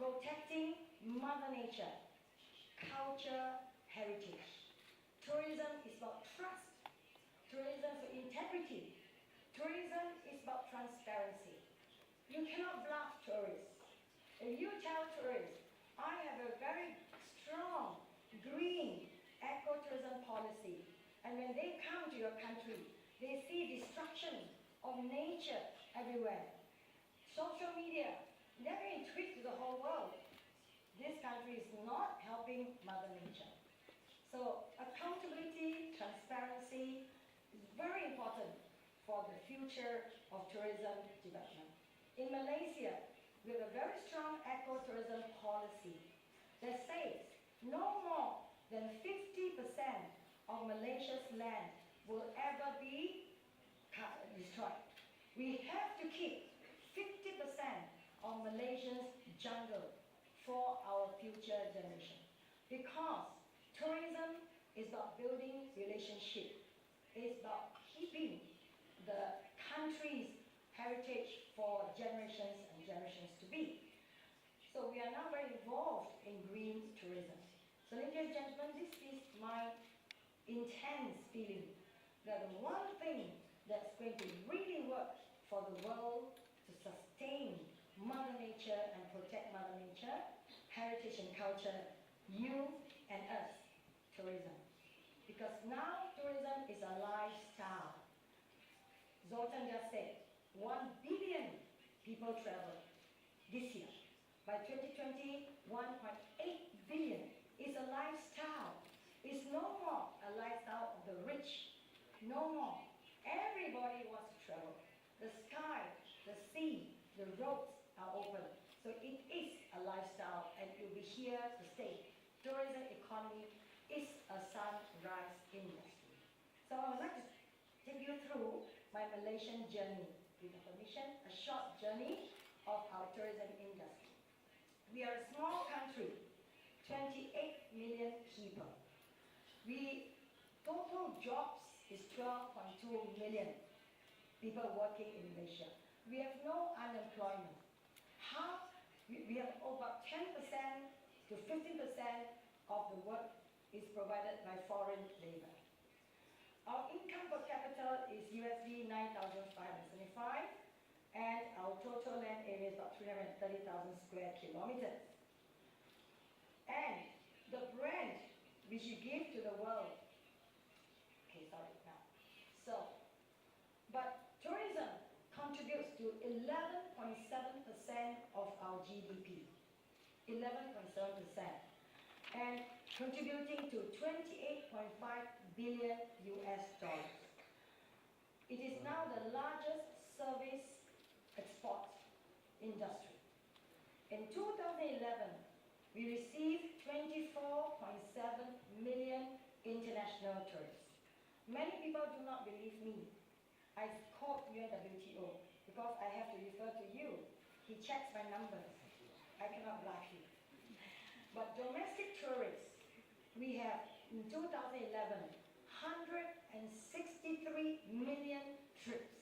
protecting Mother Nature, culture, heritage. Tourism is about trust. Tourism is about integrity. Tourism is about transparency. You cannot bluff tourists. If you tell tourists, I have a very strong green ecotourism policy, and when they come to your country, they see destruction of nature everywhere. Social media, they're going to tweet to the whole world. This country is not helping Mother Nature. So accountability, transparency is very important for the future of tourism development. In Malaysia, we have a very strong ecotourism policy that says no more than 50% of Malaysia's land will ever be destroyed. We have to keep 50% of Malaysia's jungle for our future generation. Because tourism is about building relationship. It's about keeping the country's heritage for generations and generations to be. So we are now very involved in green tourism. So ladies and gentlemen, this is my intense feeling that the one thing that's going to really work for the world to sustain Mother Nature and protect Mother Nature, heritage and culture, you and us, tourism. Because now tourism is a lifestyle. Zoltan just said, 1 billion people travel this year. By 2020, 1.8 billion is a lifestyle. It's no more a lifestyle of the rich. No more. Everybody wants to travel. The sky, the sea, the roads are open. So it is a lifestyle and it will be here to stay. Tourism economy is a sunrise industry. So I would like to take you through my Malaysian journey. With your permission, a short journey of our tourism industry. We are a small country, 28 million people. Total jobs is 12.2 million people working in Malaysia. We have no unemployment. We have about 10% to 15% of the work is provided by foreign labor. Our income per capita is USD 9,575, and our total land area is about 330,000 square kilometers. And the brand which you give to the world, but tourism contributes to 11.7% of our GDP, 11.7%. And contributing to 28.5 billion US dollars. It is now the largest service export industry. In 2011, we received 24.7 million international tourists. Many people do not believe me. I called UNWTO because I have to refer to you. He checks my numbers. I cannot bluff you. But domestic tourists, we have in 2011, 163 million trips.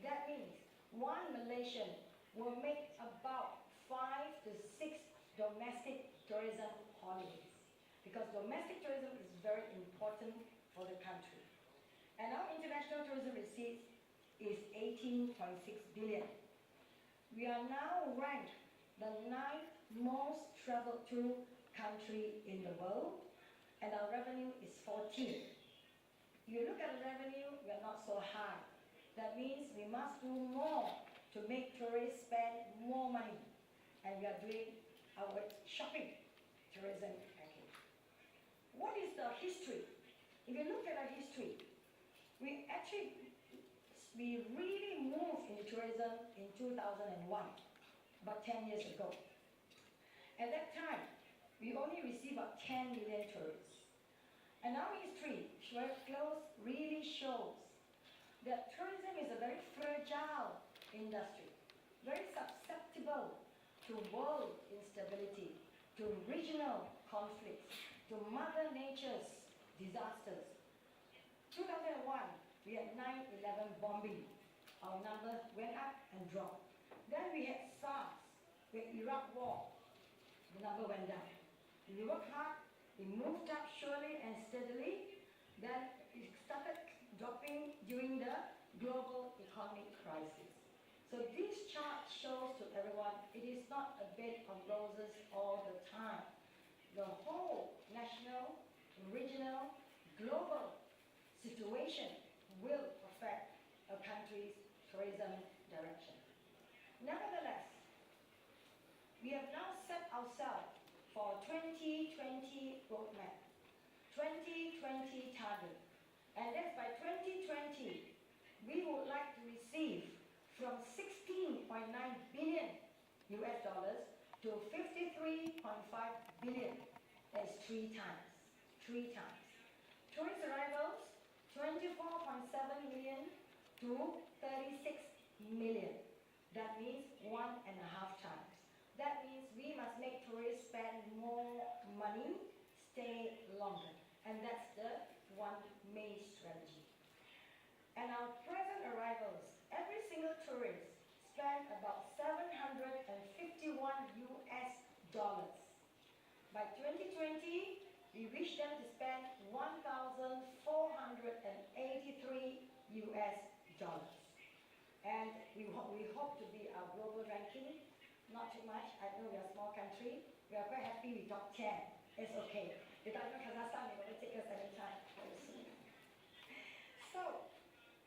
That means one Malaysian will make about 5 to 6 domestic tourism holidays. Because domestic tourism is very important for the country. And our international tourism receipts is 18.6 billion. We are now ranked the 9th most traveled to country in the world, and our revenue is 14. You look at the revenue, we are not so high. That means we must do more to make tourists spend more money, and we are doing our shopping tourism package. What is the history? If you look at our history, we really moved into tourism in 2001. About 10 years ago. At that time, we only received about 10 million tourists. And our history really shows that tourism is a very fragile industry, very susceptible to world instability, to regional conflicts, to Mother Nature's disasters. 2001, we had 9/11 bombing. Our numbers went up and dropped. Then we had SARS, the Iraq War, the number went down. We worked hard, it moved up surely and steadily, then it started dropping during the global economic crisis. So this chart shows to everyone it is not a bed of roses all the time. The whole national, regional, global situation will affect a country's tourism direction. Nevertheless, we have now set ourselves for 2020 roadmap, 2020 target, and that's by 2020, we would like to receive from 16.9 billion US dollars to 53.5 billion. That's three times. Tourist arrivals, 24.7 million to 36 million. That means 1.5 times. That means we must make tourists spend more money, stay longer. And that's the one main strategy. And our present arrivals, every single tourist spend about 751 US dollars. By 2020, we wish them to spend 1,483 US dollars. And we hope to be our global ranking. Not too much. I know we are a small country. We are quite happy we top 10. It's okay. The Taliban Kazakhstan, they're going to take us anytime. So,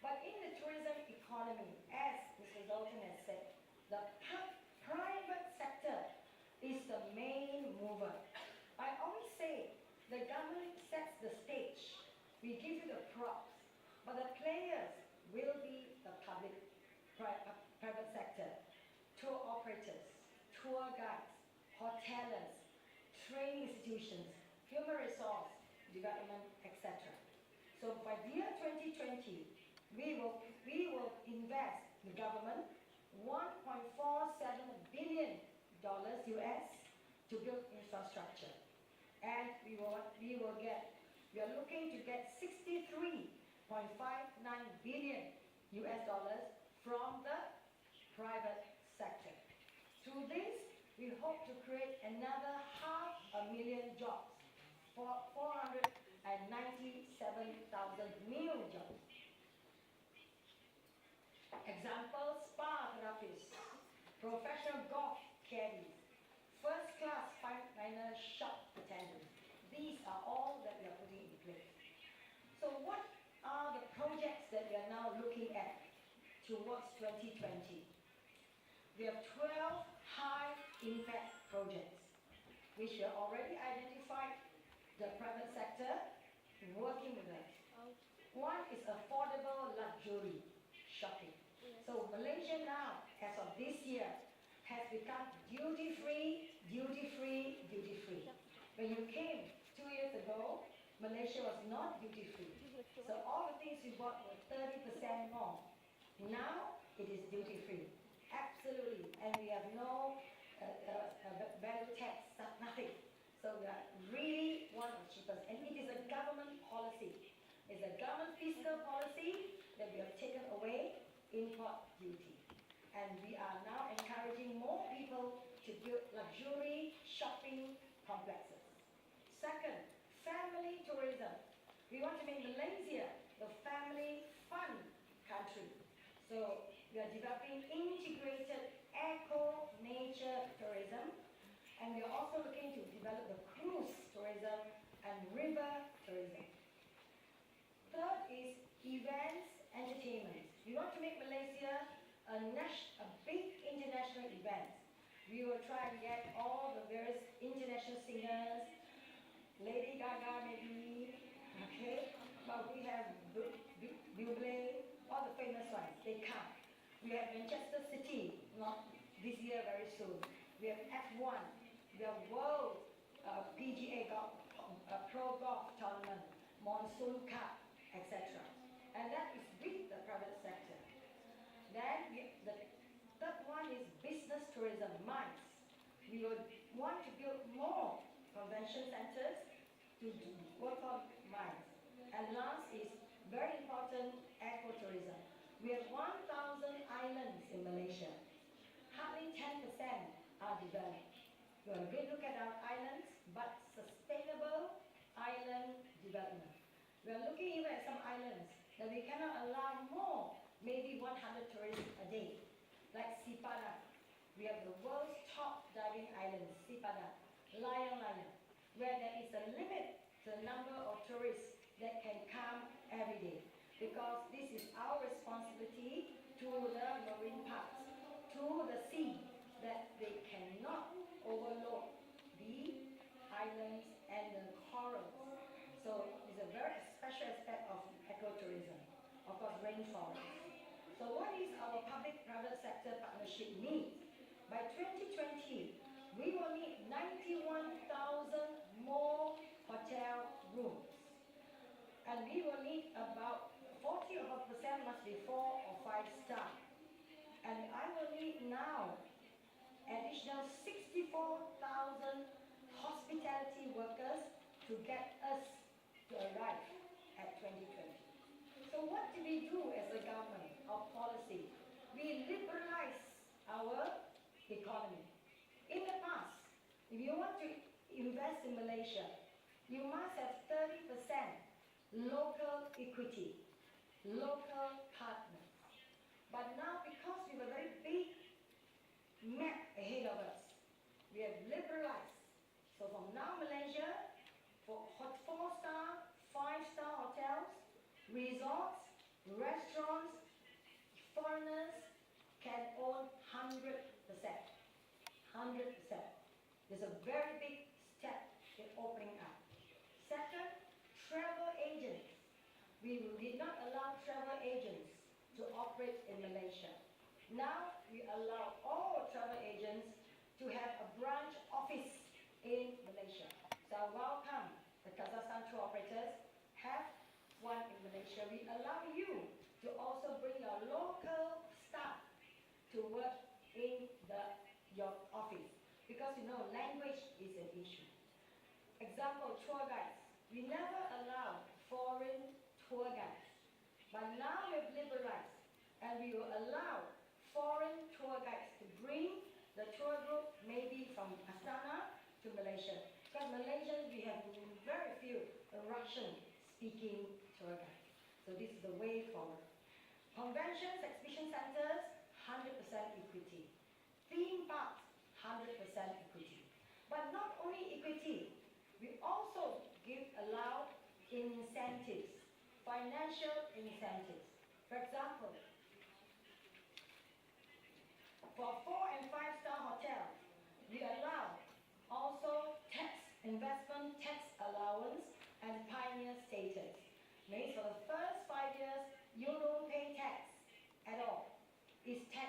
but in the tourism economy, as Mr. Zoltan has said, the private sector is the main mover. I always say the government sets the stage. We give you the props, but the players will be the private sector, tour operators, tour guides, hoteliers, training institutions, human resource development, etc. So by the year 2020, we will invest, the government, $1.47 billion US to build infrastructure. And we are looking to get 63.59 billion US dollars from the private sector. Through this, we hope to create another 500,000 jobs, 497,000 new jobs. Example, spa therapists, professional golf caddies, first-class fine diner shop attendants. These are all that we are putting in place. So what are the projects that we are now looking at towards 2020? We have 12 high-impact projects, which we have already identified the private sector working with us. One is affordable luxury shopping. So Malaysia now, as of this year, has become duty-free. When you came 2 years ago, Malaysia was not duty-free. So all the things we bought were 30% more. Now it is duty-free. Absolutely. And we have no value tax, nothing. So we are really one of the cheapest. And it is a government policy. It's a government fiscal policy that we have taken away import duty. And we are now encouraging more people to build luxury shopping complexes. Second, family tourism. We want to make Malaysia the family fun country. So we are developing integrated eco-nature tourism, and we are also looking to develop the cruise tourism and river tourism. Third is events, entertainment. We want to make Malaysia a big international event. We will try and get all the various international singers, Lady Gaga maybe, okay? But we have Buble, all the famous ones, they come. We have Manchester City, not this year, very soon. We have F1, we have World PGA golf, Pro Golf Tournament, Monsoon Cup, etc. And that is with the private sector. Then the third one is business tourism, MICE. We would want to build more convention centers to work on MICE. And last is very important, ecotourism. We have 1,000 islands in Malaysia. Hardly 10% are developed. We want a great look at our islands, but sustainable island development. We are looking even at some islands that we cannot allow more, maybe 100 tourists a day, like Sipada. We have the world's top diving island, Sipada, Layang Layang, where there is a limit to the number of tourists that can come every day. Because this is our responsibility to the marine parks, to the sea, that they cannot overload the islands and the corals. So it's a very special aspect of ecotourism, of course rainforest. So what is our public-private sector partnership need? By 2020, we will need 91,000 more hotel rooms. And we will need about 40% must be 4 or 5 star. And I will need now additional 64,000 hospitality workers to get us to arrive at 2020. So what do we do as a government, our policy? We liberalize our economy. In the past, if you want to invest in Malaysia, you must have 30% local equity, local partners. But now, because we have a very big map ahead of us, we have liberalized. So from now, Malaysia, for 4-star, 5-star hotels, resorts, restaurants, foreigners can own 100%. 100%. There's a very big step in opening up. Second, travel agents. We did not allow travel agents to operate in Malaysia. Now we allow all travel agents to have a branch office in Malaysia. So I welcome the Kazakhstan tour operators have one in Malaysia. We allow you to also bring your local staff to work in your office, because you know language is an issue. Example, tour guides. We never allowed foreign tour guides, but now we've liberalized and we will allow foreign tour guides to bring the tour group maybe from Astana to Malaysia. Because Malaysians, we have very few Russian-speaking tour guides. So this is the way forward. Conventions, exhibition centers, 100% equity. Theme parks, 100% equity. But not only equity, we also allow incentives, financial incentives. For example, for 4 and 5-star hotels, we allow also investment tax allowance and pioneer status. Means for the first 5 years, you don't pay tax at all. It's tax